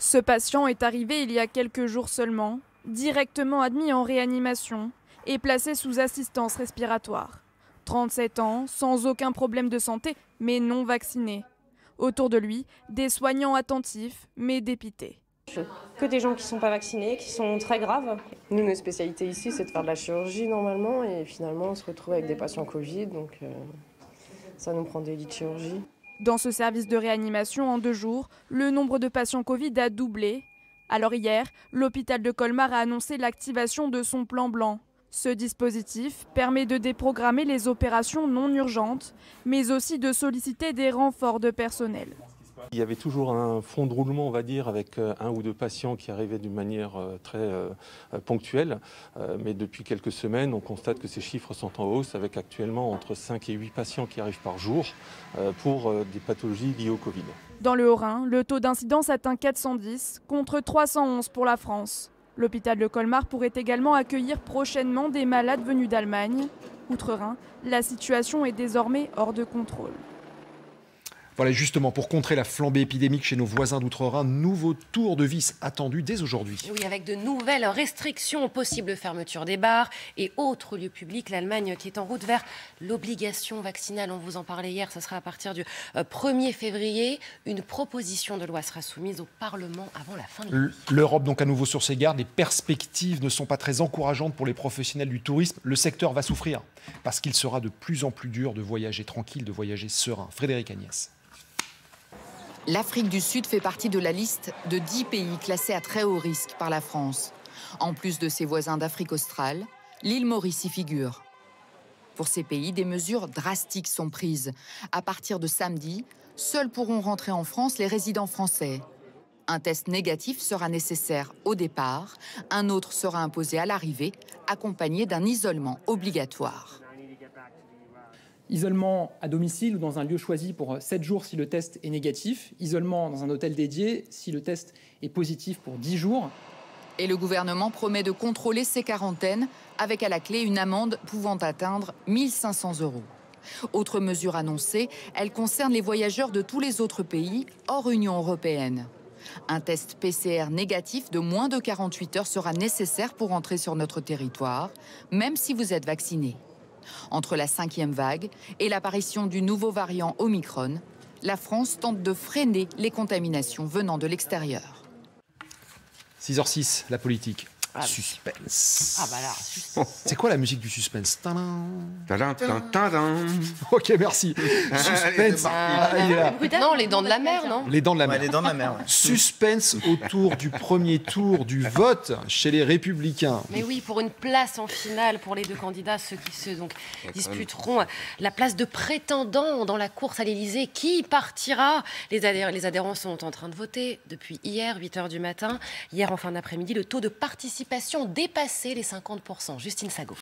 Ce patient est arrivé il y a quelques jours seulement, directement admis en réanimation et placé sous assistance respiratoire. 37 ans, sans aucun problème de santé, mais non vacciné. Autour de lui, des soignants attentifs, mais dépités. Que des gens qui ne sont pas vaccinés, qui sont très graves. Nous, notre spécialité ici, c'est de faire de la chirurgie normalement, et finalement, on se retrouve avec des patients Covid, donc ça nous prend des lits de chirurgie. Dans ce service de réanimation, en 2 jours, le nombre de patients Covid a doublé. Alors hier, l'hôpital de Colmar a annoncé l'activation de son plan blanc. Ce dispositif permet de déprogrammer les opérations non urgentes, mais aussi de solliciter des renforts de personnel. Il y avait toujours un fond de roulement, on va dire, avec 1 ou 2 patients qui arrivaient d'une manière très ponctuelle. Mais depuis quelques semaines, on constate que ces chiffres sont en hausse, avec actuellement entre 5 et 8 patients qui arrivent par jour pour des pathologies liées au Covid. Dans le Haut-Rhin, le taux d'incidence atteint 410 contre 311 pour la France. L'hôpital de Colmar pourrait également accueillir prochainement des malades venus d'Allemagne. Outre-Rhin, la situation est désormais hors de contrôle. Voilà, justement, pour contrer la flambée épidémique chez nos voisins d'Outre-Rhin, nouveau tour de vis attendu dès aujourd'hui. Oui, avec de nouvelles restrictions, possible fermeture des bars et autres lieux publics. L'Allemagne qui est en route vers l'obligation vaccinale, on vous en parlait hier, ce sera à partir du 1er février. Une proposition de loi sera soumise au Parlement avant la fin de l'année. L'Europe donc à nouveau sur ses gardes. Les perspectives ne sont pas très encourageantes pour les professionnels du tourisme. Le secteur va souffrir parce qu'il sera de plus en plus dur de voyager tranquille, de voyager serein. Frédéric Agnès. L'Afrique du Sud fait partie de la liste de 10 pays classés à très haut risque par la France. En plus de ses voisins d'Afrique australe, l'île Maurice y figure. Pour ces pays, des mesures drastiques sont prises. À partir de samedi, seuls pourront rentrer en France les résidents français. Un test négatif sera nécessaire au départ, un autre sera imposé à l'arrivée, accompagné d'un isolement obligatoire. Isolement à domicile ou dans un lieu choisi pour 7 jours si le test est négatif. Isolement dans un hôtel dédié si le test est positif pour 10 jours. Et le gouvernement promet de contrôler ces quarantaines avec à la clé une amende pouvant atteindre 1 500 €. Autre mesure annoncée, elle concerne les voyageurs de tous les autres pays hors Union européenne. Un test PCR négatif de moins de 48 heures sera nécessaire pour entrer sur notre territoire, même si vous êtes vacciné. Entre la 5e vague et l'apparition du nouveau variant Omicron, la France tente de freiner les contaminations venant de l'extérieur. 6h06, la politique. Ah, Suspense. Ah bah là, suspense. C'est quoi la musique du suspense? Tadam. Tadam, tadam, tadam. Ok, merci. Suspense. Il est là. Non, les dents de la mer, non? Les dents de la mer. Ouais, les dents de la mer. Ouais. Suspense autour du premier tour du vote chez les Républicains. Mais oui, pour une place en finale pour les 2 candidats, ceux qui se disputeront la place de prétendant dans la course à l'Élysée. Qui partira? Les adhérents sont en train de voter depuis hier, 8 h du matin. Hier, en fin d'après-midi, le taux de participation dépassait les 50%. Justine Sago.